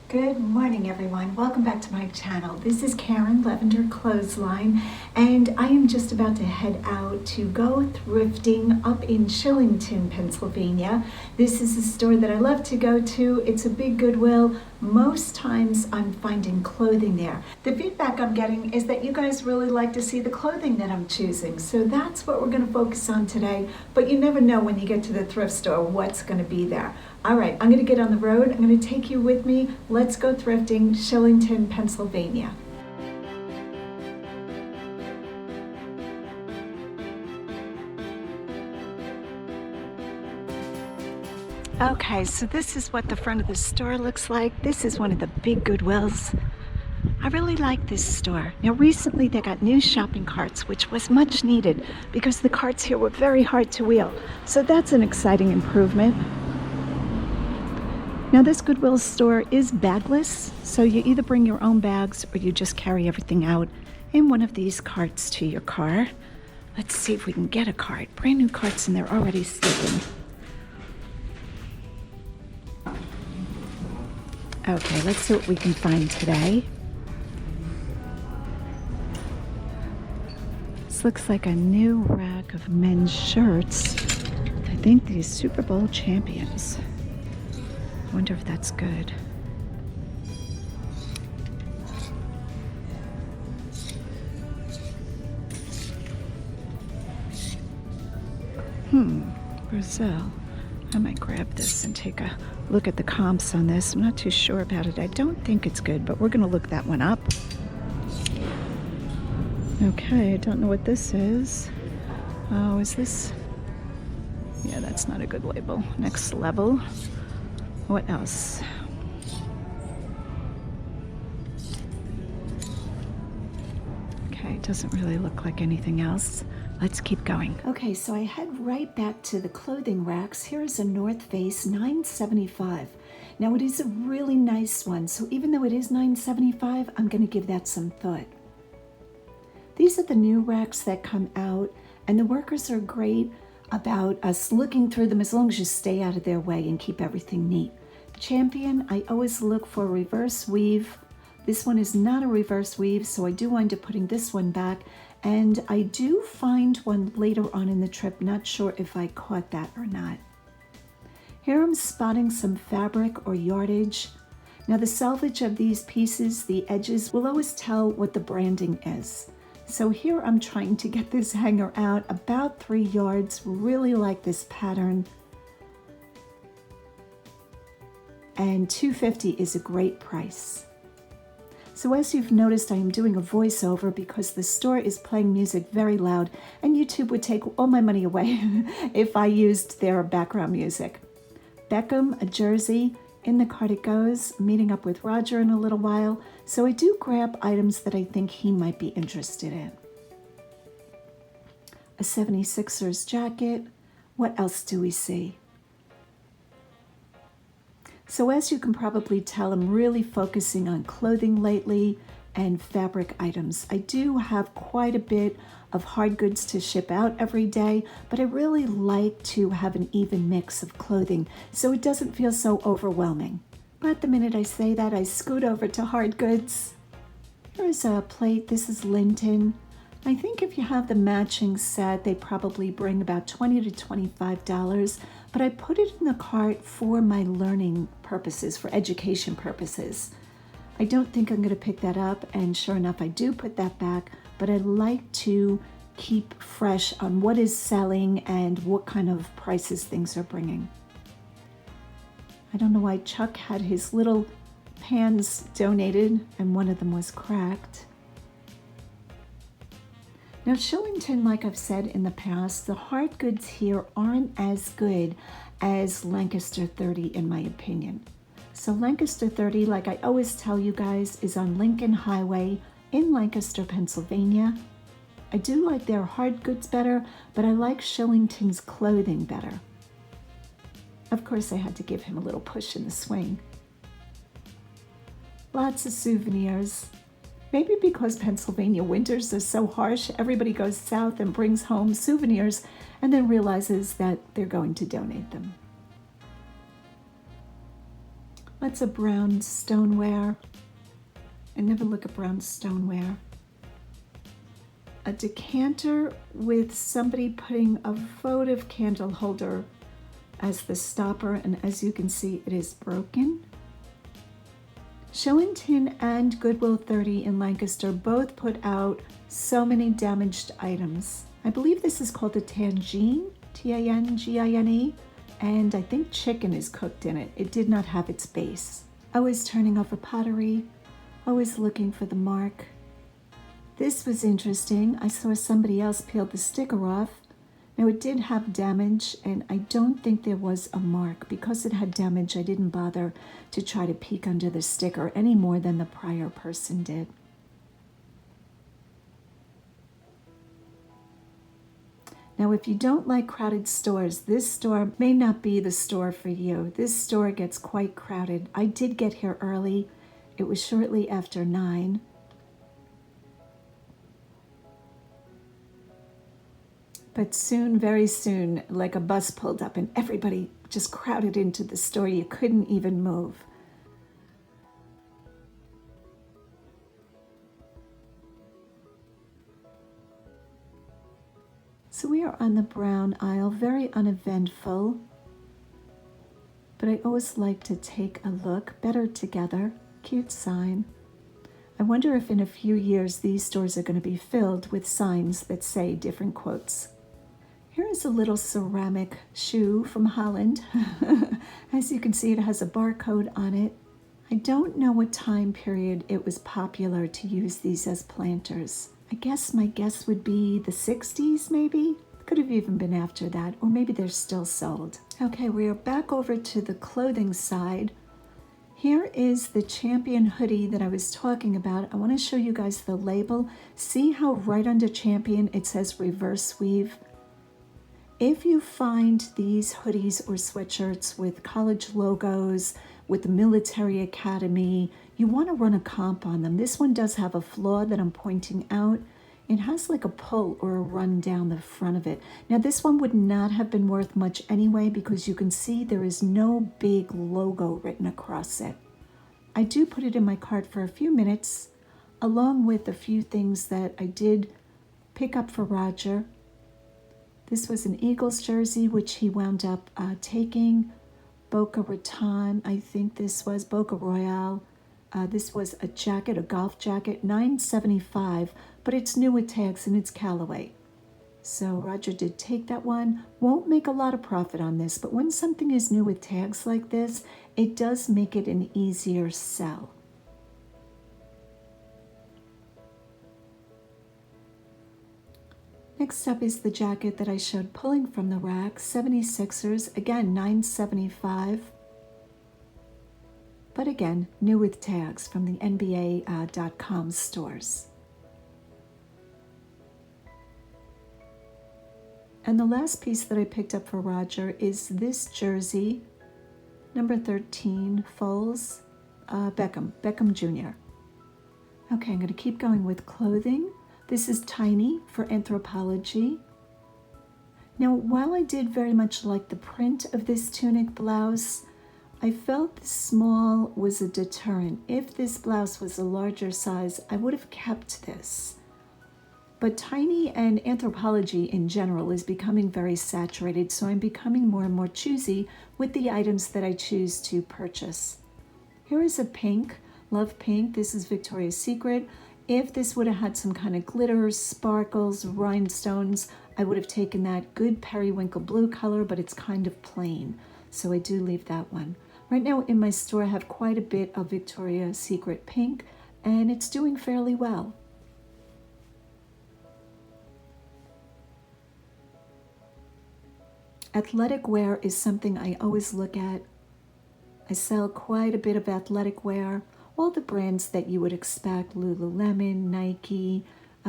Good morning, everyone. Welcome back to my channel. This is Karen, Lavenderclothesline, and I am just about to head out to go thrifting up in Shillington, Pennsylvania. This is a store that I love to go to. It's a big Goodwill. Most times I'm finding clothing there. The feedback I'm getting is that you guys really like to see the clothing that I'm choosing. So that's what we're going to focus on today. But you never know when you get to the thrift store what's going to be there. All right, I'm going to get on the road. I'm going to take you with me. Let's go thrifting, Shillington, Pennsylvania. Okay, so this is what the front of the store looks like. This is one of the big Goodwills. I really like this store. Now recently they got new shopping carts, which was much needed because the carts here were very hard to wheel. So that's an exciting improvement. Now this Goodwill store is bagless, so you either bring your own bags or you just carry everything out in one of these carts to your car. Let's see if we can get a cart. Brand new carts and they're already sleeping. Okay, let's see what we can find today. This looks like a new rack of men's shirts. I think these Super Bowl champions. I wonder if that's good. Brazil. I might grab this and take a look at the comps on this. I'm not too sure about it. I don't think it's good, but we're going to look that one up. Okay, I don't know what this is. Oh, is this? Yeah, that's not a good label. Next level. What else? Okay, it doesn't really look like anything else. Let's keep going. Okay, so I head right back to the clothing racks. Here is a North Face $9.75. Now it is a really nice one, so even though it is $9.75, I'm going to give that some thought. These are the new racks that come out, and the workers are great about us looking through them as long as you stay out of their way and keep everything neat. Champion, I always look for a reverse weave. This one is not a reverse weave, so I do wind up putting this one back. And I do find one later on in the trip, not sure if I caught that or not. Here I'm spotting some fabric or yardage. Now the salvage of these pieces, the edges, will always tell what the branding is. So here I'm trying to get this hanger out about 3 yards. Really like this pattern. And $2.50 is a great price. So as you've noticed, I am doing a voiceover because the store is playing music very loud, and YouTube would take all my money away if I used their background music. Beckham, a jersey, in the cart it goes, meeting up with Roger in a little while, so I do grab items that I think he might be interested in. A 76ers jacket. What else do we see? So as you can probably tell, I'm really focusing on clothing lately and fabric items. I do have quite a bit of hard goods to ship out every day, but I really like to have an even mix of clothing so it doesn't feel so overwhelming. But the minute I say that, I scoot over to hard goods. Here's a plate. This is Linton. I think if you have the matching set, they probably bring about $20 to $25, but I put it in the cart for my learning purposes, for education purposes. I don't think I'm going to pick that up, and sure enough, I do put that back, but I like to keep fresh on what is selling and what kind of prices things are bringing. I don't know why Chuck had his little pans donated, and one of them was cracked. Now Shillington, like I've said in the past, the hard goods here aren't as good as Lancaster 30 in my opinion. So Lancaster 30, like I always tell you guys, is on Lincoln Highway in Lancaster, Pennsylvania. I do like their hard goods better, but I like Shillington's clothing better. Of course, I had to give him a little push in the swing. Lots of souvenirs. Maybe because Pennsylvania winters are so harsh, everybody goes south and brings home souvenirs and then realizes that they're going to donate them. Lots of brown stoneware. I never look at brown stoneware. A decanter with somebody putting a votive candle holder as the stopper, and as you can see, it is broken. Shillington and Goodwill 30 in Lancaster both put out so many damaged items. I believe this is called a tangine, Tangine, and I think chicken is cooked in it. It did not have its base. Always turning over pottery, always looking for the mark. This was interesting. I saw somebody else peel the sticker off. Now it did have damage, and I don't think there was a mark. Because it had damage, I didn't bother to try to peek under the sticker any more than the prior person did. Now, if you don't like crowded stores, this store may not be the store for you. This store gets quite crowded. I did get here early. It was shortly after 9. But soon, very soon, like a bus pulled up and everybody just crowded into the store. You couldn't even move. So we are on the brown aisle, very uneventful. But I always like to take a look. Better Together, cute sign. I wonder if in a few years these stores are going to be filled with signs that say different quotes. Here is a little ceramic shoe from Holland. As you can see, it has a barcode on it. I don't know what time period it was popular to use these as planters. I guess my guess would be the 60s maybe? Could have even been after that, or maybe they're still sold. Okay, we are back over to the clothing side. Here is the Champion hoodie that I was talking about. I want to show you guys the label. See how right under Champion it says reverse weave? If you find these hoodies or sweatshirts with college logos, with the military academy, you want to run a comp on them. This one does have a flaw that I'm pointing out. It has like a pull or a run down the front of it. Now this one would not have been worth much anyway because you can see there is no big logo written across it. I do put it in my cart for a few minutes, along with a few things that I did pick up for Roger. This was an Eagles jersey, which he wound up taking. Boca Raton, I think this was Boca Royale. This was a jacket, a golf jacket, $9.75, but it's new with tags and it's Callaway. So Roger did take that one. Won't make a lot of profit on this, but when something is new with tags like this, it does make it an easier sell. Next up is the jacket that I showed pulling from the rack, 76ers, again $9.75. But again, new with tags from the NBA.com stores. And the last piece that I picked up for Roger is this jersey, number 13, Foles, Beckham Jr. Okay, I'm going to keep going with clothing. This is Tiny for Anthropology. Now, while I did very much like the print of this tunic blouse, I felt the small was a deterrent. If this blouse was a larger size, I would have kept this. But Tiny and Anthropology in general is becoming very saturated, so I'm becoming more and more choosy with the items that I choose to purchase. Here is a pink, love pink. This is Victoria's Secret. If this would have had some kind of glitters, sparkles, rhinestones, I would have taken that good periwinkle blue color, but it's kind of plain, so I do leave that one. Right now in my store, I have quite a bit of Victoria's Secret pink, and it's doing fairly well. Athletic wear is something I always look at. I sell quite a bit of athletic wear. All the brands that you would expect, Lululemon, Nike,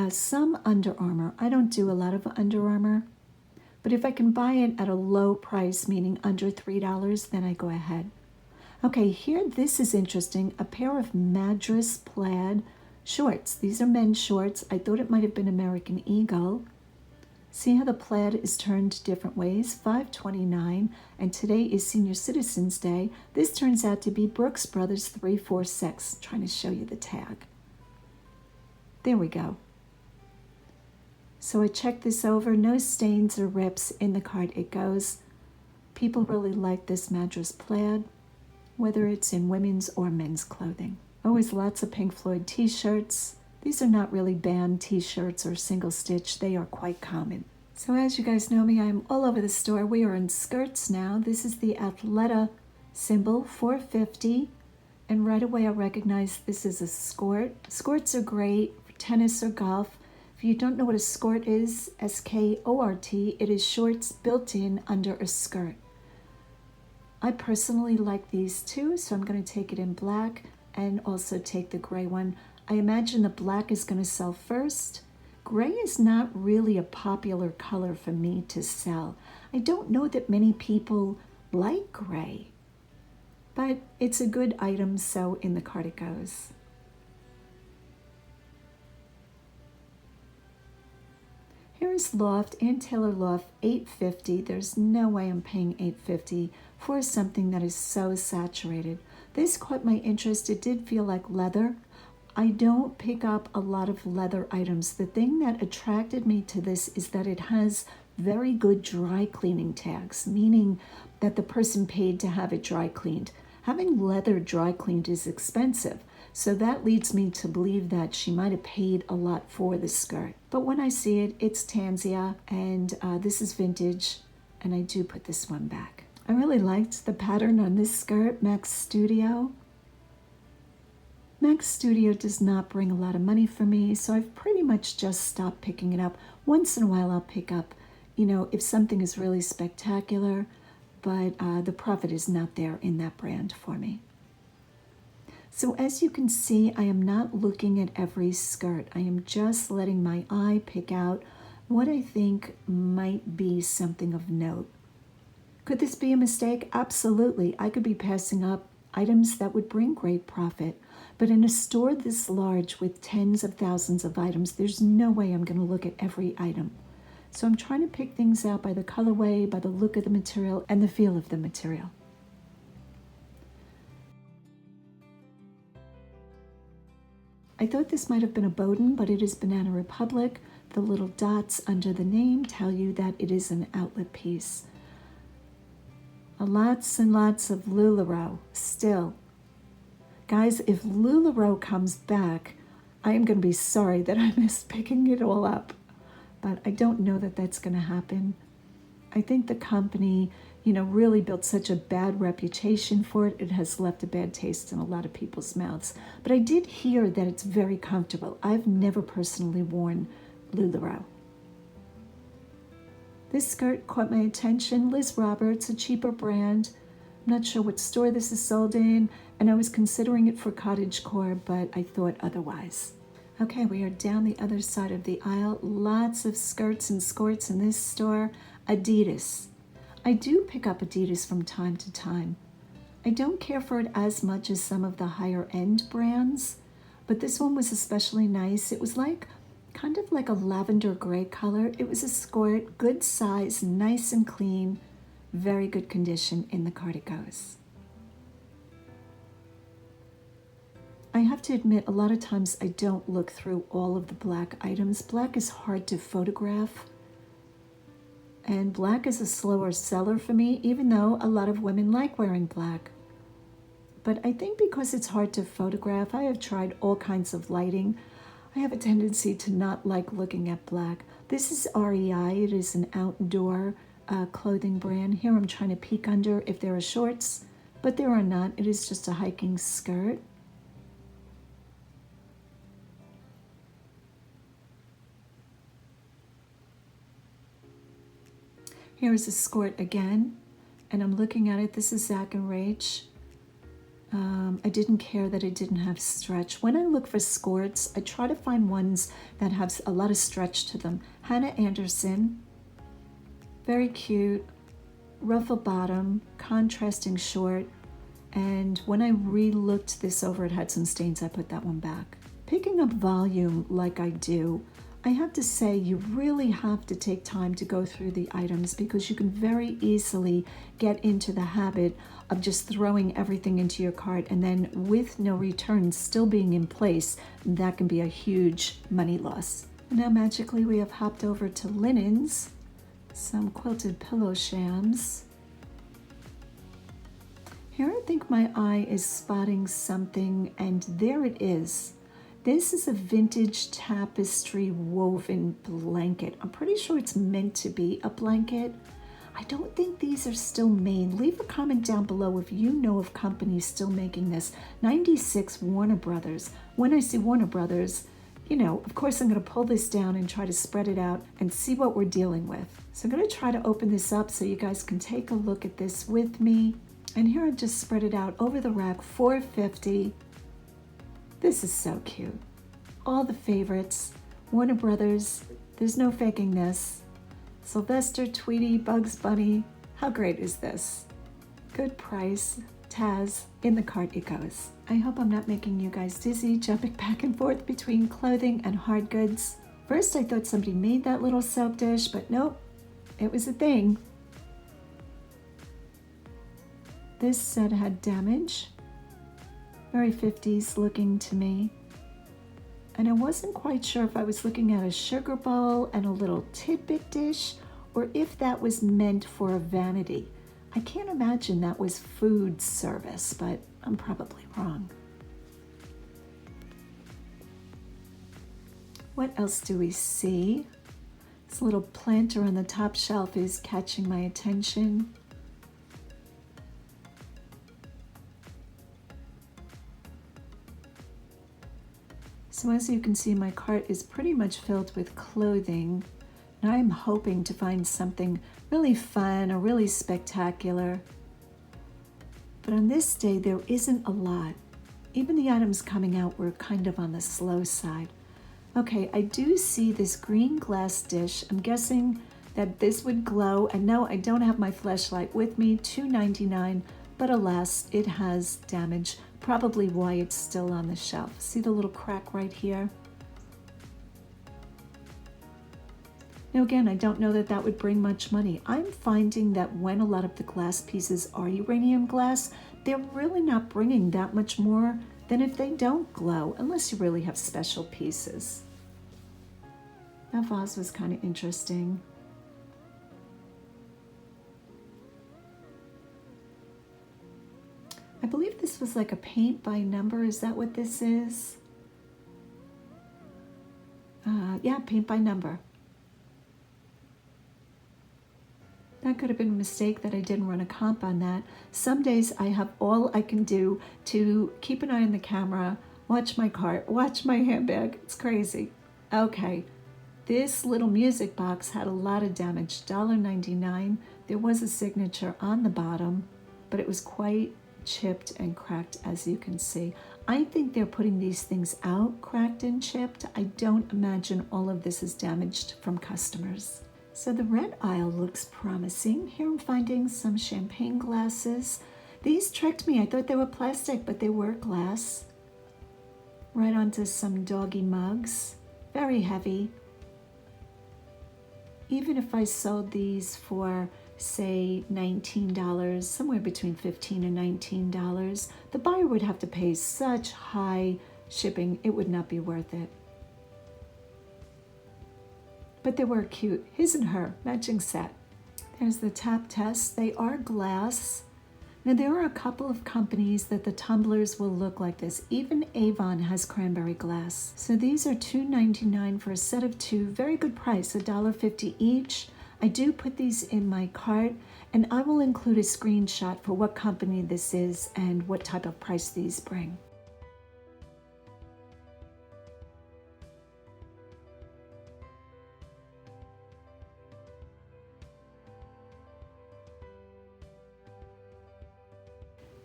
some Under Armour. I don't do a lot of Under Armour, but if I can buy it at a low price, meaning under $3, then I go ahead. Okay, here, this is interesting. A pair of Madras plaid shorts. These are men's shorts. I thought it might have been American Eagle. See how the plaid is turned different ways? $5.29, and today is Senior Citizens Day. This turns out to be Brooks Brothers 346. Trying to show you the tag. There we go. So I checked this over. No stains or rips in the cart. It goes. People really like this Madras plaid, whether it's in women's or men's clothing. Always lots of Pink Floyd t-shirts. These are not really band t-shirts or single stitch. They are quite common. So as you guys know me, I'm all over the store. We are in skirts now. This is the Athleta symbol, $4.50. And right away I recognize this is a skort. Skirts are great for tennis or golf. If you don't know what a skort is, S-K-O-R-T, it is shorts built in under a skirt. I personally like these two, so I'm going to take it in black and also take the gray one. I imagine the black is going to sell first. Gray is not really a popular color for me to sell. I don't know that many people like gray, but it's a good item, so in the cart it goes. Here is Loft and Taylor Loft, $8.50. There's no way I'm paying $8.50 for something that is so saturated. This caught my interest. It did feel like leather. I don't pick up a lot of leather items. The thing that attracted me to this is that it has very good dry cleaning tags, meaning that the person paid to have it dry cleaned. Having leather dry cleaned is expensive, so that leads me to believe that she might have paid a lot for the skirt. But when I see it, it's Tanzia, and this is vintage, and I do put this one back. I really liked the pattern on this skirt, Max Studio. Max Studio does not bring a lot of money for me, so I've pretty much just stopped picking it up. Once in a while I'll pick up, if something is really spectacular, but the profit is not there in that brand for me. So as you can see, I am not looking at every skirt. I am just letting my eye pick out what I think might be something of note. Could this be a mistake? Absolutely. I could be passing up items that would bring great profit. But in a store this large with tens of thousands of items, there's no way I'm going to look at every item. So I'm trying to pick things out by the colorway, by the look of the material, and the feel of the material. I thought this might have been a Bowden, but it is Banana Republic. The little dots under the name tell you that it is an outlet piece. Lots and lots of LuLaRoe still. Guys, if LuLaRoe comes back, I am going to be sorry that I missed picking it all up. But I don't know that that's going to happen. I think the company, really built such a bad reputation for it. It has left a bad taste in a lot of people's mouths. But I did hear that it's very comfortable. I've never personally worn LuLaRoe. This skirt caught my attention. Liz Roberts, a cheaper brand. I'm not sure what store this is sold in, and I was considering it for cottagecore, but I thought otherwise. Okay, we are down the other side of the aisle. Lots of skirts and skirts in this store. Adidas. I do pick up Adidas from time to time. I don't care for it as much as some of the higher end brands, but this one was especially nice. It was kind of like a lavender gray color. It was a skirt, good size, nice and clean, very good condition. In the cart it goes. I have to admit, a lot of times I don't look through all of the black items. Black is hard to photograph, and black is a slower seller for me, even though a lot of women like wearing black. But I think because it's hard to photograph, I have tried all kinds of lighting. I have a tendency to not like looking at black. This is REI. It is an outdoor clothing brand. Here I'm trying to peek under if there are shorts, but there are not. It is just a hiking skirt. Here is a skirt again, and I'm looking at it. This is Zach and Rach. I didn't care that it didn't have stretch. When I look for skirts, I try to find ones that have a lot of stretch to them. Hannah Anderson, very cute, ruffle bottom, contrasting short, and when I re-looked this over, it had some stains. I put that one back. Picking up volume like I do, I have to say, you really have to take time to go through the items because you can very easily get into the habit of just throwing everything into your cart, and then with no returns still being in place, that can be a huge money loss. And now magically we have hopped over to linens, some quilted pillow shams. Here I think my eye is spotting something, and there it is. This is a vintage tapestry woven blanket. I'm pretty sure it's meant to be a blanket. I don't think these are still made. Leave a comment down below if you know of companies still making this. 96 Warner Brothers. When I see Warner Brothers, you know, of course I'm going to pull this down and try to spread it out and see what we're dealing with. So I'm going to try to open this up so you guys can take a look at this with me. And here I've just spread it out over the rack, $4.50. This is so cute. All the favorites. Warner Brothers. There's no faking this. Sylvester, Tweety, Bugs Bunny. How great is this? Good price. Taz. In the cart it goes. I hope I'm not making you guys dizzy, jumping back and forth between clothing and hard goods. First I thought somebody made that little soap dish, but nope. It was a thing. This set had damage. Very 50s looking to me. And I wasn't quite sure if I was looking at a sugar bowl and a little tidbit dish, or if that was meant for a vanity. I can't imagine that was food service, but I'm probably wrong. What else do we see? This little planter on the top shelf is catching my attention. So as you can see, my cart is pretty much filled with clothing, and I'm hoping to find something really fun or really spectacular. But on this day, there isn't a lot. Even the items coming out were kind of on the slow side. Okay, I do see this green glass dish. I'm guessing that this would glow. And no, I don't have my flashlight with me, $2.99, but alas, it has damage. Probably why it's still on the shelf. See the little crack right here? Now again, I don't know that that would bring much money. I'm finding that when a lot of the glass pieces are uranium glass, they're really not bringing that much more than if they don't glow, unless you really have special pieces. That vase was kind of interesting. I believe this was like a paint by number. Is that what this is? Yeah, paint by number. That could have been a mistake that I didn't run a comp on that. Some days I have all I can do to keep an eye on the camera, watch my cart, watch my handbag. It's crazy. Okay, this little music box had a lot of damage. $1.99. There was a signature on the bottom, but it was quite chipped and cracked, as you can see. I think they're putting these things out cracked and chipped. I don't imagine all of this is damaged from customers. So the red aisle looks promising. Here I'm finding some champagne glasses. These tricked me. I thought they were plastic, but they were glass. Right onto some doggy mugs. Very heavy. Even if I sold these for, say, $19, somewhere between $15 and $19, the buyer would have to pay such high shipping, it would not be worth it. But they were cute. His and her, matching set. There's the tap test. They are glass. Now there are a couple of companies that the tumblers will look like this. Even Avon has cranberry glass. So these are $2.99 for a set of two. Very good price, $1.50 each. I do put these in my cart, and I will include a screenshot for what company this is and what type of price these bring.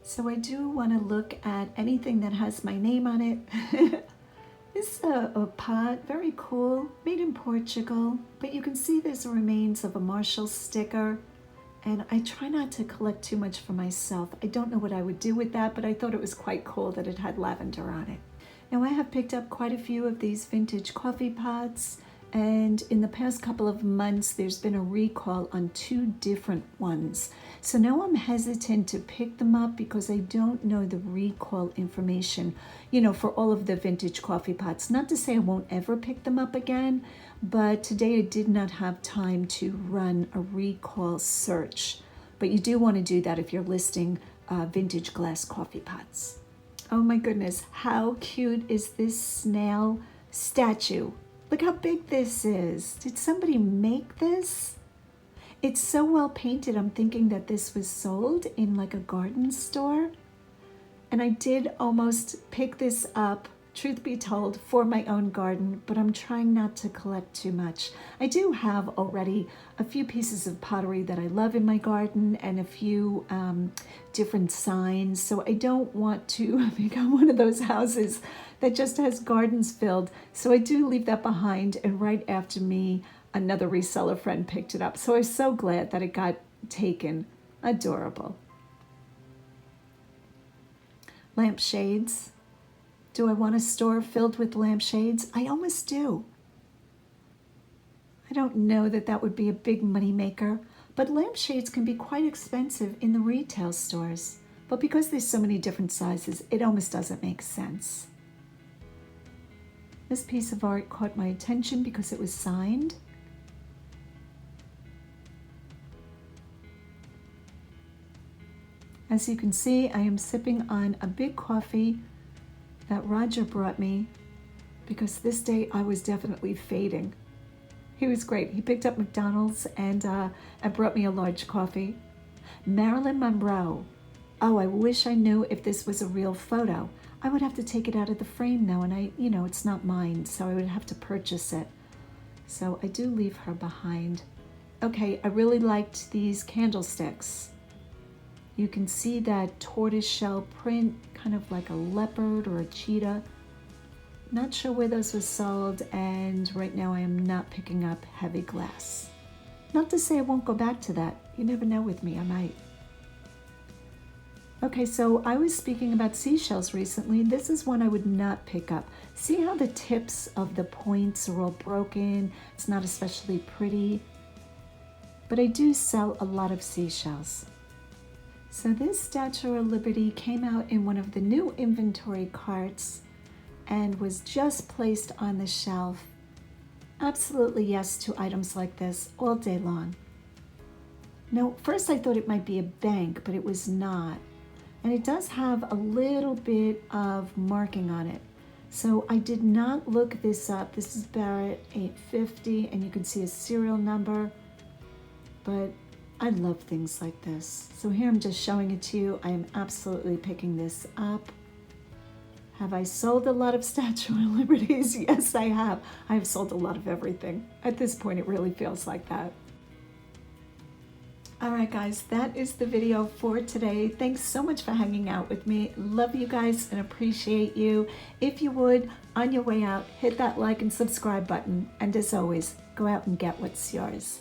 So I do want to look at anything that has my name on it. This is a pot, very cool, made in Portugal, but you can see there's remains of a Marshall sticker, and I try not to collect too much for myself. I don't know what I would do with that, but I thought it was quite cool that it had lavender on it. Now I have picked up quite a few of these vintage coffee pots, And in the past couple of months, there's been a recall on 2 different ones. So now I'm hesitant to pick them up because I don't know the recall information, you know, for all of the vintage coffee pots. Not to say I won't ever pick them up again, but today I did not have time to run a recall search. But you do want to do that if you're listing vintage glass coffee pots. Oh my goodness, how cute is this snail statue? Look how big this is. Did somebody make this? It's so well painted. I'm thinking that this was sold in like a garden store. And I did almost pick this up, truth be told, for my own garden, but I'm trying not to collect too much. I do have already a few pieces of pottery that I love in my garden and a few different signs. So I don't want to become one of those houses that just has gardens filled. So I do leave that behind, and right after me, another reseller friend picked it up. So I'm so glad that it got taken. Adorable. Lampshades. Do I want a store filled with lampshades? I almost do. I don't know that that would be a big money maker, but lampshades can be quite expensive in the retail stores. But because there's so many different sizes, it almost doesn't make sense. This piece of art caught my attention because it was signed. As you can see, I am sipping on a big coffee that Roger brought me because this day I was definitely fading. He was great. He picked up McDonald's and brought me a large coffee. Marilyn Monroe. Oh, I wish I knew if this was a real photo. I would have to take it out of the frame though, and it's not mine, so I would have to purchase it. So I do leave her behind. Okay, I really liked these candlesticks. You can see that tortoiseshell print, kind of like a leopard or a cheetah. Not sure where those were sold, and right now I am not picking up heavy glass. Not to say I won't go back to that. You never know with me, I might. Okay, so I was speaking about seashells recently. This is one I would not pick up. See how the tips of the points are all broken? It's not especially pretty. But I do sell a lot of seashells. So this Statue of Liberty came out in one of the new inventory carts and was just placed on the shelf. Absolutely yes to items like this all day long. Now, first I thought it might be a bank, but it was not. And it does have a little bit of marking on it. So I did not look this up. This is Barrett 850, and you can see a serial number, but I love things like this. So here I'm just showing it to you. I am absolutely picking this up. Have I sold a lot of Statue of Liberties? Yes, I have. I have sold a lot of everything. At this point, it really feels like that. All right, guys, that is the video for today. Thanks so much for hanging out with me. Love you guys and appreciate you. If you would, on your way out, hit that like and subscribe button. And as always, go out and get what's yours.